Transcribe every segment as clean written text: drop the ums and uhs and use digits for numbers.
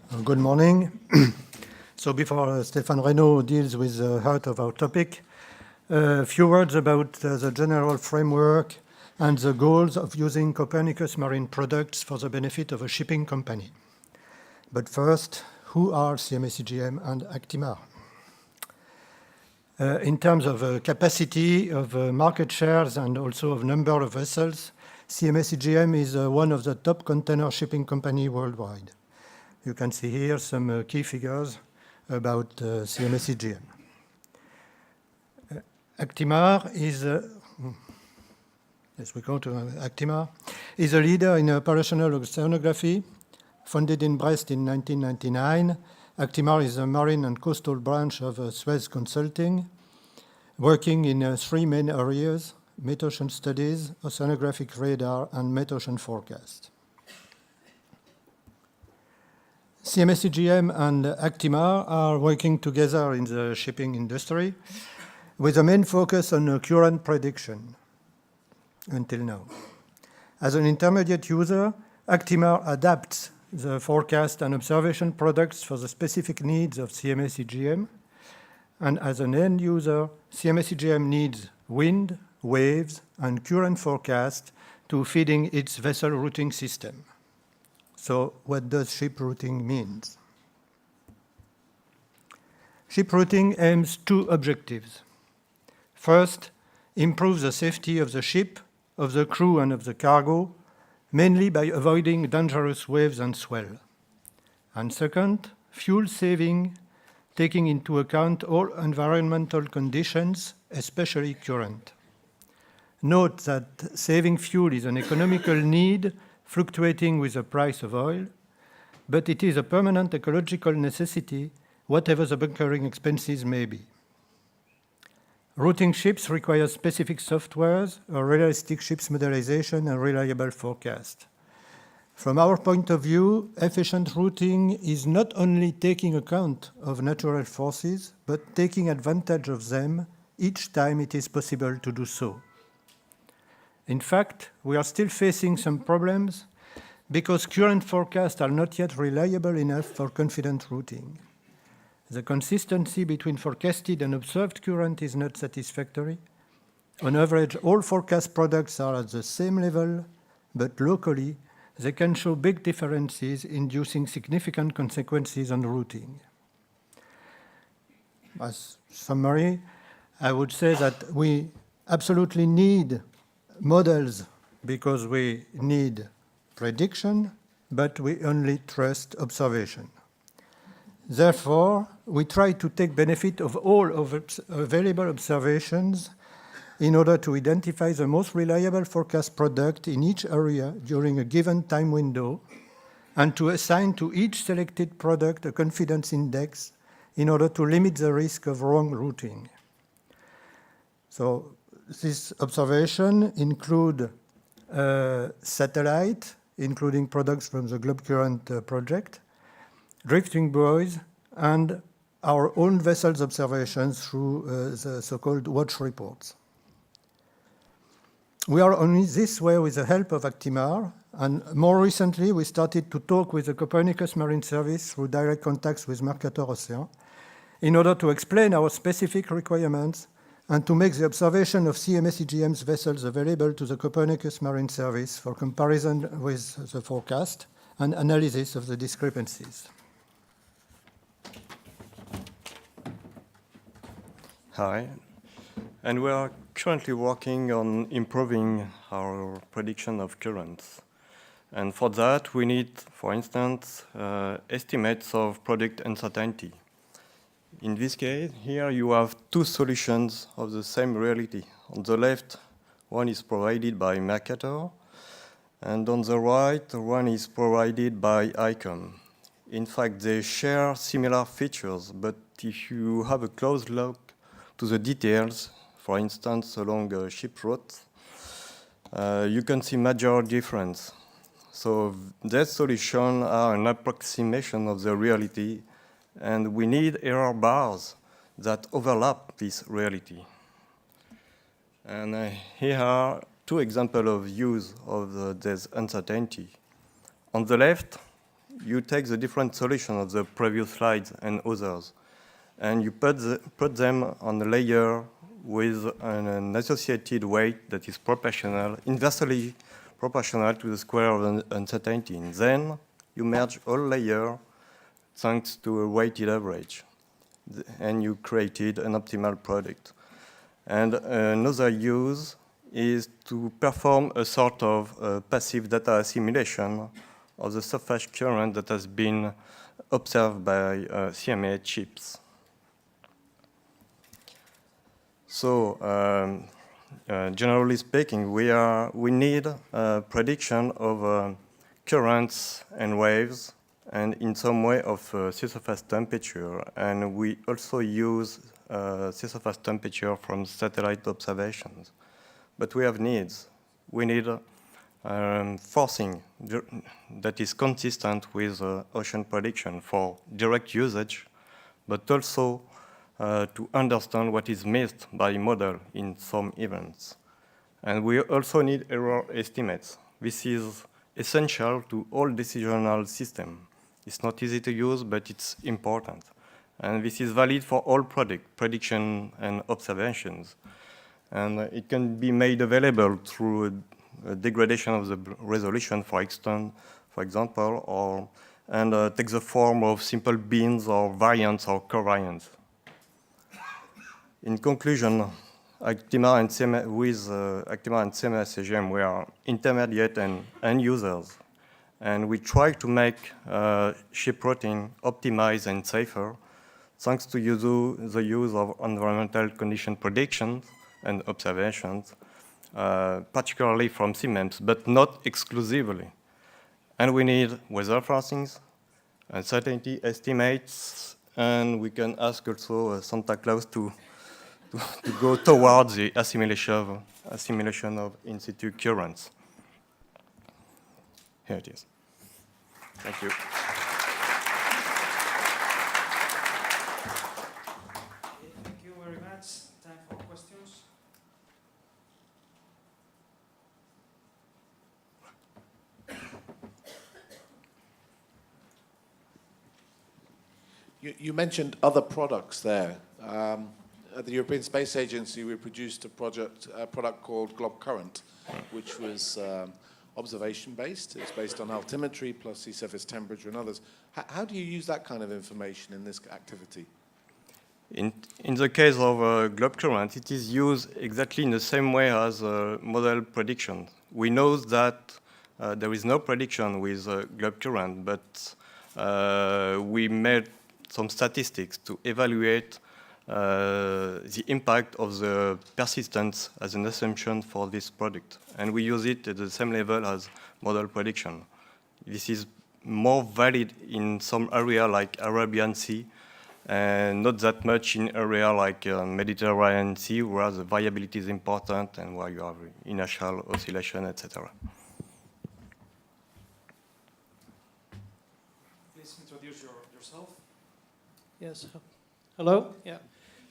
Good morning. So before Stéphane Raynaud deals with the heart of our topic, a few words about the general framework and the goals of using Copernicus Marine products for the benefit of a shipping company. But first, who are CMA CGM and ACTIMAR? In terms of capacity, of market shares, and also of number of vessels, CMA CGM is one of the top container shipping companies worldwide. You can see here some key figures about CMA CGM. ACTIMAR is ACTIMAR is a leader in operational oceanography. Founded in Brest in 1999, ACTIMAR is a marine and coastal branch of SUEZ Consulting, working in three main areas: metocean studies, oceanographic radar, and metocean forecast. CMA CGM and ACTIMAR are working together in the shipping industry with a main focus on current prediction until now. As an intermediate user, ACTIMAR adapts the forecast and observation products for the specific needs of CMA CGM, and as an end user, CMA CGM needs wind, waves, and current forecast to feeding its vessel routing system. So what does ship routing mean? Ship routing aims two objectives. First, improve the safety of the ship, of the crew, and of the cargo, mainly by avoiding dangerous waves and swell. And second, fuel saving, taking into account all environmental conditions, especially current. Note that saving fuel is an economical need fluctuating with the price of oil, but it is a permanent ecological necessity, whatever the bunkering expenses may be. Routing ships requires specific softwares, a realistic ship's modelization, and reliable forecast. From our point of view, efficient routing is not only taking account of natural forces, but taking advantage of them each time it is possible to do so. In fact, we are still facing some problems because current forecasts are not yet reliable enough for confident routing. The consistency between forecasted and observed current is not satisfactory. On average, all forecast products are at the same level, but locally, they can show big differences, inducing significant consequences on routing. As summary, I would say that we absolutely need models because we need prediction, but we only trust observation. Therefore, we try to take benefit of all of available observations in order to identify the most reliable forecast product in each area during a given time window and to assign to each selected product a confidence index in order to limit the risk of wrong routing. So this observation include satellite, including products from the Globe Current project, drifting buoys, and our own vessels observations through the so-called watch reports. We are only this way with the help of ACTIMAR, and more recently we started to talk with the Copernicus Marine Service through direct contacts with Mercator Océan in order to explain our specific requirements and to make the observation of CMA CGM's vessels available to the Copernicus Marine Service for comparison with the forecast and analysis of the discrepancies. Hi, and we are currently working on improving our prediction of currents. And for that, we need, for instance, estimates of product uncertainty. In this case, here you have two solutions of the same reality. On the left, one is provided by Mercator, and on the right, one is provided by ICOM. In fact, they share similar features, but if you have a close look to the details, for instance, along a ship route, you can see major difference. So these solutions are an approximation of the reality, and we need error bars that overlap this reality. And here are two examples of use of this uncertainty. On the left, you take the different solutions of the previous slides and others, and you put them on a layer with an associated weight that is proportional, inversely proportional to the square of the uncertainty. And then you merge all layers thanks to a weighted average, and you created an optimal product. And another use is to perform a sort of passive data assimilation of the surface current that has been observed by CMA chips. So, generally speaking, we need a prediction of currents and waves, and in some way of sea surface temperature. And we also use sea surface temperature from satellite observations. But we have needs. We need forcing that is consistent with ocean prediction for direct usage, but also to understand what is missed by model in some events. And we also need error estimates. This is essential to all decisional systems. It's not easy to use, but it's important. And this is valid for all prediction and observations. And it can be made available through a degradation of the resolution, for example, and take the form of simple bins or variants or covariants. In conclusion, ACTIMAR and CMA CGM, we are intermediate and end users. And we try to make ship routing optimized and safer, thanks to the use of environmental condition predictions and observations, particularly from CMEMS, but not exclusively. And we need weather forecastings, uncertainty estimates, and we can ask also Santa Claus to go towards the assimilation of in-situ currents. Here it is. Thank you. Thank you very much. Time for questions. You mentioned other products there. At the European Space Agency, we produced a product called Glob Current, which was observation-based. It's based on altimetry plus sea surface temperature and others. How do you use that kind of information in this activity? In the case of Glob Current, it is used exactly in the same way as model prediction. We know that there is no prediction with Glob Current, but we made some statistics to evaluate the impact of the persistence as an assumption for this product. And we use it at the same level as model prediction. This is more valid in some area like Arabian Sea, and not that much in area like Mediterranean Sea, where the variability is important and where you have inertial oscillation, etc. Please introduce yourself. Yes. Hello. Yeah.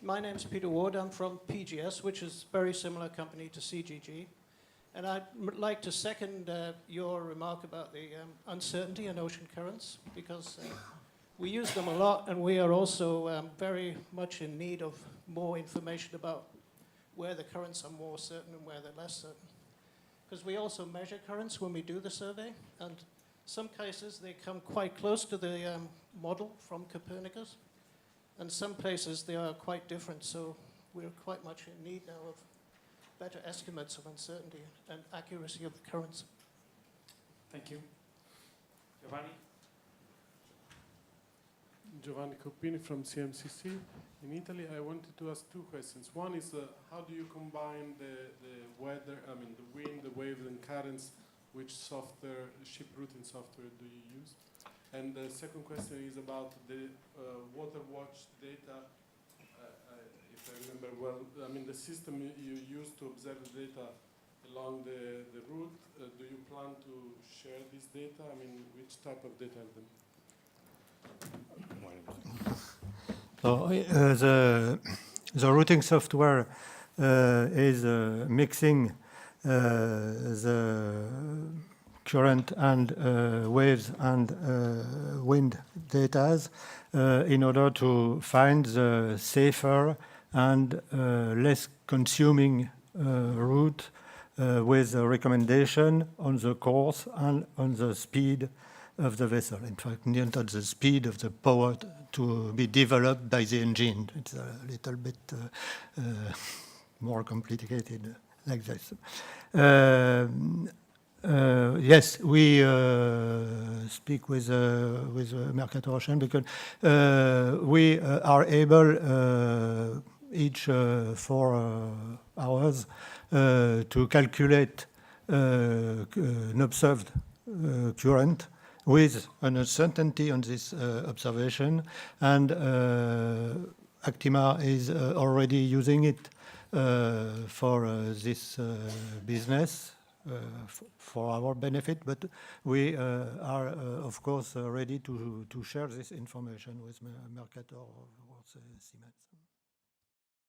My name is Peter Ward. I'm from PGS, which is a very similar company to CGG. And I'd like to second your remark about the uncertainty in ocean currents, because we use them a lot, and we are also very much in need of more information about where the currents are more certain and where they're less certain. Because we also measure currents when we do the survey, and some cases they come quite close to the model from Copernicus. And some places they are quite different, so we're quite much in need now of better estimates of uncertainty and accuracy of the currents. Thank you. Giovanni? Giovanni Copini from CMCC in Italy. I wanted to ask two questions. One is how do you combine the weather, the wind, the waves and currents, which ship routing software do you use? And the second question is about the water watch data. If I remember well, the system you use to observe the data along the route, do you plan to share this data? Which type of data are them? So the routing software is mixing the current and waves and wind data in order to find the safer and less consuming route with a recommendation on the course and on the speed of the vessel. In fact, not at the speed of the power to be developed by the engine. It's a little bit more complicated like this. Yes, we speak with Mercator Ocean because we are able each 4 hours to calculate an observed current with an uncertainty on this observation, and ACTIMAR is already using it for this business for our benefit, but we are, of course, ready to share this information with Mercator or CMA.